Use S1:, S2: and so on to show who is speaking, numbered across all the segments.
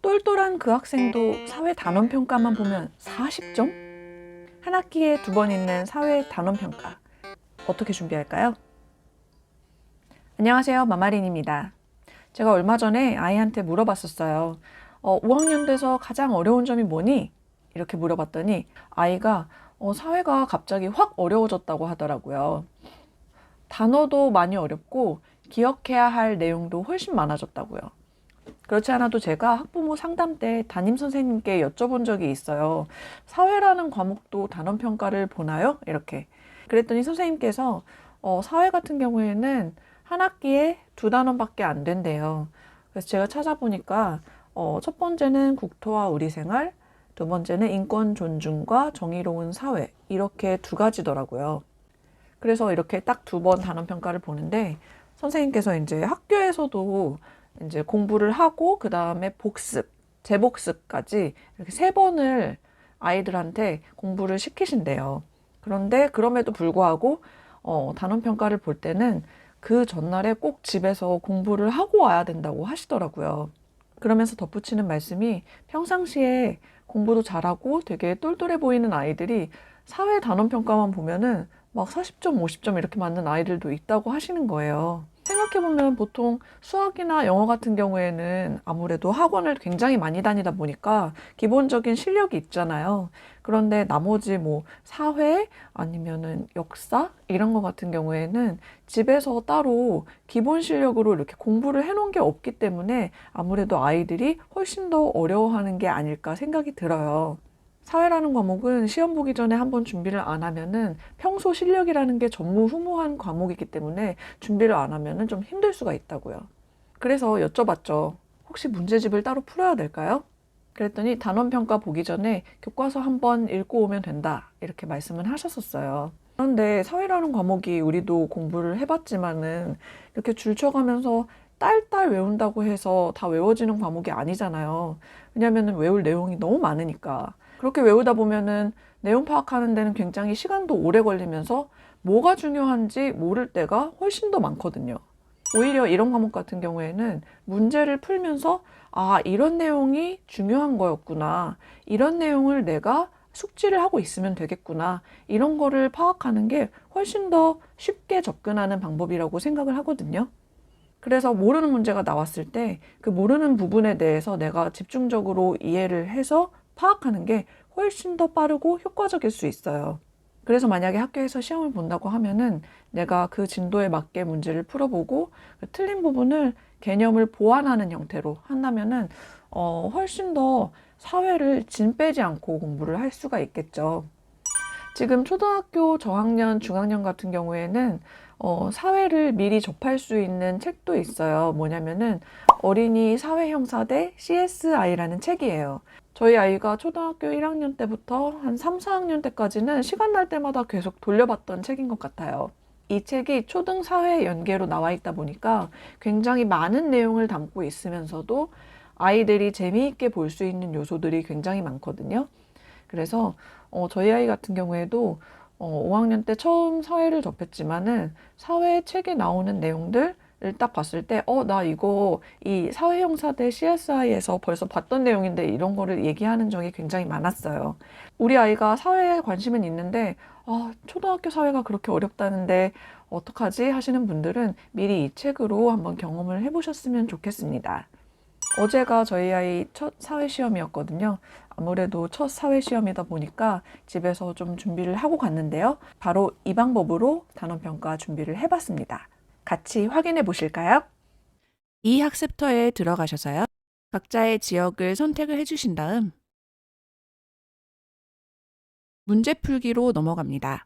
S1: 똘똘한 그 학생도 사회 단원 평가만 보면 40점? 한 학기에 2번 있는 사회 단원 평가. 어떻게 준비할까요? 안녕하세요. 마마린입니다. 제가 얼마 전에 아이한테 물어봤었어요. 5학년 돼서 가장 어려운 점이 뭐니? 이렇게 물어봤더니 아이가 사회가 갑자기 확 어려워졌다고 하더라고요. 단어도 많이 어렵고 기억해야 할 내용도 훨씬 많아졌다고요. 그렇지 않아도 제가 학부모 상담 때 담임 선생님께 여쭤본 적이 있어요. 사회라는 과목도 단원 평가를 보나요? 이렇게. 그랬더니 선생님께서 사회 같은 경우에는 한 학기에 2단원밖에 안 된대요. 그래서 제가 찾아보니까 첫 번째는 국토와 우리생활, 두 번째는 인권 존중과 정의로운 사회, 이렇게 2가지더라고요. 그래서 이렇게 딱 2번 단원 평가를 보는데 선생님께서 이제 학교에서도 이제 공부를 하고 그 다음에 복습, 재복습까지 이렇게 3번을 아이들한테 공부를 시키신대요. 그런데 그럼에도 불구하고 단원 평가를 볼 때는 그 전날에 꼭 집에서 공부를 하고 와야 된다고 하시더라고요. 그러면서 덧붙이는 말씀이 평상시에 공부도 잘하고 되게 똘똘해 보이는 아이들이 사회 단원 평가만 보면은 막 40점, 50점 이렇게 맞는 아이들도 있다고 하시는 거예요. 생각해보면 보통 수학이나 영어 같은 경우에는 아무래도 학원을 굉장히 많이 다니다 보니까 기본적인 실력이 있잖아요. 그런데 나머지 뭐 사회 아니면은 역사 이런 거 같은 경우에는 집에서 따로 기본 실력으로 이렇게 공부를 해놓은 게 없기 때문에 아무래도 아이들이 훨씬 더 어려워하는 게 아닐까 생각이 들어요. 사회라는 과목은 시험 보기 전에 한번 준비를 안 하면은 평소 실력이라는 게 전무후무한 과목이기 때문에 준비를 안 하면은 좀 힘들 수가 있다고요. 그래서 여쭤봤죠. 혹시 문제집을 따로 풀어야 될까요? 그랬더니 단원평가 보기 전에 교과서 한번 읽고 오면 된다. 이렇게 말씀을 하셨었어요. 그런데 사회라는 과목이 우리도 공부를 해봤지만은 이렇게 줄쳐가면서 딸딸 외운다고 해서 다 외워지는 과목이 아니잖아요. 왜냐면은 외울 내용이 너무 많으니까. 그렇게 외우다 보면은 내용 파악하는 데는 굉장히 시간도 오래 걸리면서 뭐가 중요한지 모를 때가 훨씬 더 많거든요. 오히려 이런 과목 같은 경우에는 문제를 풀면서 아, 이런 내용이 중요한 거였구나. 이런 내용을 내가 숙지를 하고 있으면 되겠구나. 이런 거를 파악하는 게 훨씬 더 쉽게 접근하는 방법이라고 생각을 하거든요. 그래서 모르는 문제가 나왔을 때 그 모르는 부분에 대해서 내가 집중적으로 이해를 해서 파악하는 게 훨씬 더 빠르고 효과적일 수 있어요. 그래서 만약에 학교에서 시험을 본다고 하면은 내가 그 진도에 맞게 문제를 풀어보고 그 틀린 부분을 개념을 보완하는 형태로 한다면은 훨씬 더 사회를 진 빼지 않고 공부를 할 수가 있겠죠. 지금 초등학교 저학년, 중학년 같은 경우에는 사회를 미리 접할 수 있는 책도 있어요. 뭐냐면은 어린이 사회형사대 CSI라는 책이에요. 저희 아이가 초등학교 1학년 때부터 한 3, 4학년 때까지는 시간 날 때마다 계속 돌려봤던 책인 것 같아요. 이 책이 초등 사회 연계로 나와 있다 보니까 굉장히 많은 내용을 담고 있으면서도 아이들이 재미있게 볼 수 있는 요소들이 굉장히 많거든요. 그래서 저희 아이 같은 경우에도 5학년 때 처음 사회를 접했지만은 사회 책에 나오는 내용들을 딱 봤을 때 나 이거 이 사회형사대 CSI에서 벌써 봤던 내용인데 이런 거를 얘기하는 적이 굉장히 많았어요. 우리 아이가 사회에 관심은 있는데 초등학교 사회가 그렇게 어렵다는데 어떡하지 하시는 분들은 미리 이 책으로 한번 경험을 해보셨으면 좋겠습니다. 어제가 저희 아이 첫 사회시험이었거든요. 아무래도 첫 사회시험이다 보니까 집에서 좀 준비를 하고 갔는데요. 바로 이 방법으로 단원평가 준비를 해봤습니다. 같이 확인해 보실까요? 이 학습터에 들어가셔서요. 각자의 지역을 선택을 해주신 다음 문제 풀기로 넘어갑니다.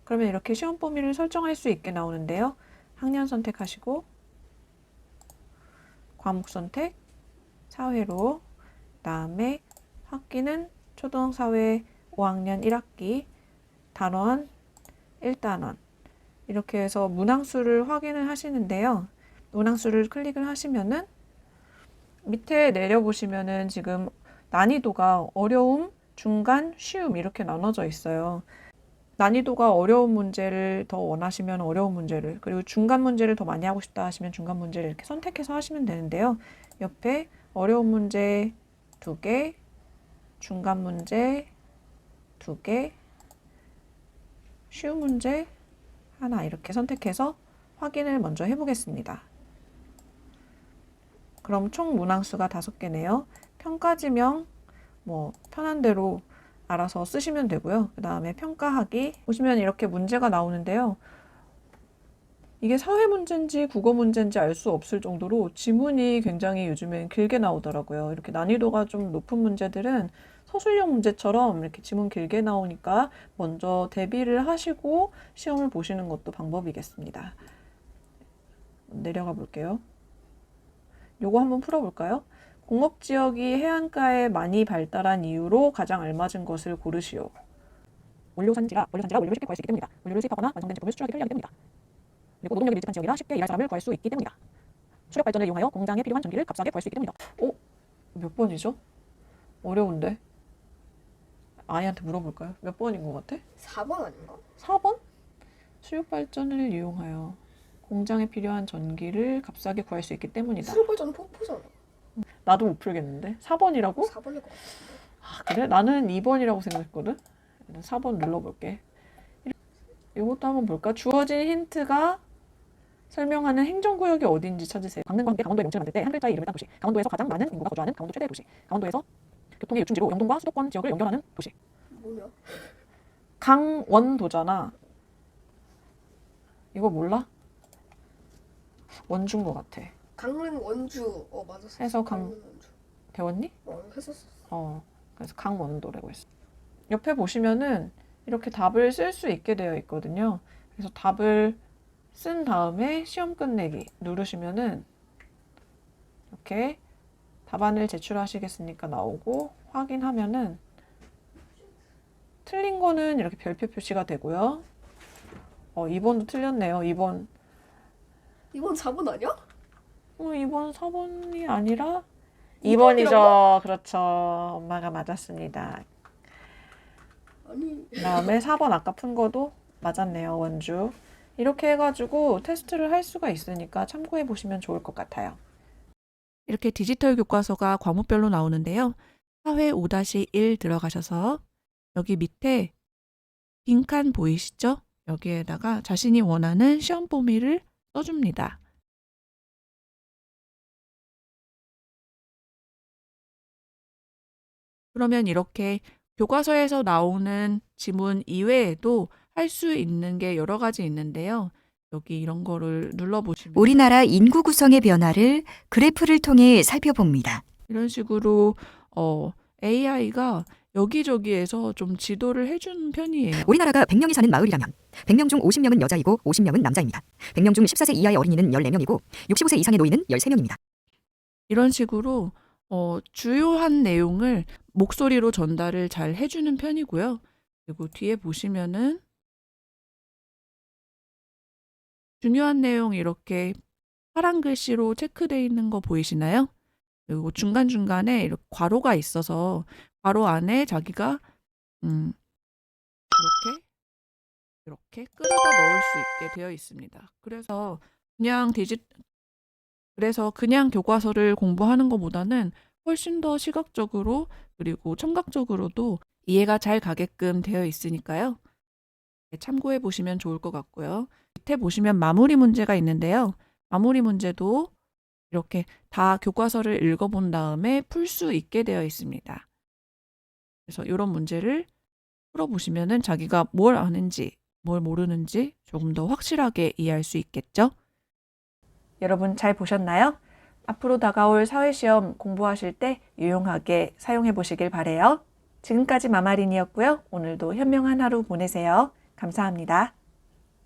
S1: 그러면 이렇게 시험 범위를 설정할 수 있게 나오는데요. 학년 선택하시고 과목 선택, 사회로 그다음에 학기는 초등사회 5학년 1학기 단원 1단원 이렇게 해서 문항수를 확인을 하시는데요. 문항수를 클릭을 하시면은 밑에 내려보시면은 지금 난이도가 어려움, 중간, 쉬움 이렇게 나눠져 있어요. 난이도가 어려운 문제를 더 원하시면 어려운 문제를, 그리고 중간 문제를 더 많이 하고 싶다 하시면 중간 문제를 이렇게 선택해서 하시면 되는데요. 옆에 어려운 문제 2개, 중간 문제 2개, 쉬운 문제 하나 이렇게 선택해서 확인을 먼저 해보겠습니다. 그럼 총 문항수가 5개네요. 평가지명 편한 대로 알아서 쓰시면 되고요. 그 다음에 평가하기 보시면 이렇게 문제가 나오는데요. 이게 사회 문제인지 국어 문제인지 알 수 없을 정도로 지문이 굉장히 요즘엔 길게 나오더라고요. 이렇게 난이도가 좀 높은 문제들은 서술형 문제처럼 이렇게 지문 길게 나오니까 먼저 대비를 하시고 시험을 보시는 것도 방법이겠습니다. 내려가 볼게요. 요거 한번 풀어볼까요? 공업지역이 해안가에 많이 발달한 이유로 가장 알맞은 것을 고르시오. 원료산지가 원료를 쉽게 구할 수 있기 때문이다. 원료를 수입하거나 완성된 제품을 수출하기 편리하기 때문이다. 그리고 노동력이 밀집한 지역이라 쉽게 일할 사람을 구할 수 있기 때문이다. 수력 발전을 이용하여 공장에 필요한 전기를 값싸게 구할 수 있기 때문이다. 몇 번이죠? 어려운데? 아이한테 물어볼까요? 몇 번인 것 같아?
S2: 4번 아닌가?
S1: 4번? 수력 발전을 이용하여 공장에 필요한 전기를 값싸게 구할 수 있기 때문이다.
S2: 수력 발전 폭포잖아.
S1: 나도 못 풀겠는데? 4번이라고?
S2: 4번일 것 같은데.
S1: 아, 그래? 나는 2번이라고 생각했거든? 4번 눌러볼게. 이것도 한번 볼까? 주어진 힌트가 설명하는 행정구역이 어딘지 찾으세요. 강릉과 함께 강원도의 명칭을 만들 때 한 글자의 이름을 딴 도시. 강원도에서 가장 많은 인구가 거주하는 강원도 최대 도시. 강원도에서 교통의 요충지로 영동과 수도권 지역을 연결하는 도시.
S2: 뭐냐?
S1: 강원도잖아. 이거 몰라? 원주인 것 같아.
S2: 강릉 원주. 맞았어.
S1: 해서
S2: 강릉 원주.
S1: 배웠니?
S2: 했었어.
S1: 그래서 강원도라고 했어. 옆에 보시면은 이렇게 답을 쓸 수 있게 되어 있거든요. 그래서 답을 쓴 다음에 시험 끝내기 누르시면은 이렇게 답안을 제출하시겠습니까? 나오고 확인하면은 틀린 거는 이렇게 별표 표시가 되고요. 2번도 틀렸네요. 2번
S2: 4번 아니야?
S1: 2번 4번이 아니라 2번이죠. 그렇죠. 엄마가 맞았습니다.
S2: 아니.
S1: 그다음에 4번 아까 푼 거도 맞았네요. 원주. 이렇게 해가지고 테스트를 할 수가 있으니까 참고해 보시면 좋을 것 같아요. 이렇게 디지털 교과서가 과목별로 나오는데요. 사회 5-1 들어가셔서 여기 밑에 빈칸 보이시죠? 여기에다가 자신이 원하는 시험 범위를 써줍니다. 그러면 이렇게 교과서에서 나오는 지문 이외에도 할 수 있는 게 여러 가지 있는데요. 여기 이런 거를 눌러보시면
S3: 우리나라 인구 구성의 변화를 그래프를 통해 살펴봅니다.
S1: 이런 식으로 AI가 여기저기에서 좀 지도를 해주는 편이에요.
S3: 우리나라가 100명이 사는 마을이라면 100명 중 50명은 여자이고 50명은 남자입니다. 100명 중 14세 이하의 어린이는 14명이고 65세 이상의 노인은 13명입니다.
S1: 이런 식으로 주요한 내용을 목소리로 전달을 잘 해주는 편이고요. 그리고 뒤에 보시면은 중요한 내용 이렇게 파란 글씨로 체크되어 있는 거 보이시나요? 그리고 중간중간에 이렇게 괄호가 있어서 괄호 안에 자기가 이렇게 끌어다 넣을 수 있게 되어 있습니다. 그래서 그냥 교과서를 공부하는 것보다는 훨씬 더 시각적으로 그리고 청각적으로도 이해가 잘 가게끔 되어 있으니까요. 참고해 보시면 좋을 것 같고요. 밑에 보시면 마무리 문제가 있는데요. 마무리 문제도 이렇게 다 교과서를 읽어본 다음에 풀 수 있게 되어 있습니다. 그래서 이런 문제를 풀어보시면은 자기가 뭘 아는지, 뭘 모르는지 조금 더 확실하게 이해할 수 있겠죠? 여러분 잘 보셨나요? 앞으로 다가올 사회시험 공부하실 때 유용하게 사용해 보시길 바래요. 지금까지 마마린이었고요. 오늘도 현명한 하루 보내세요. 감사합니다.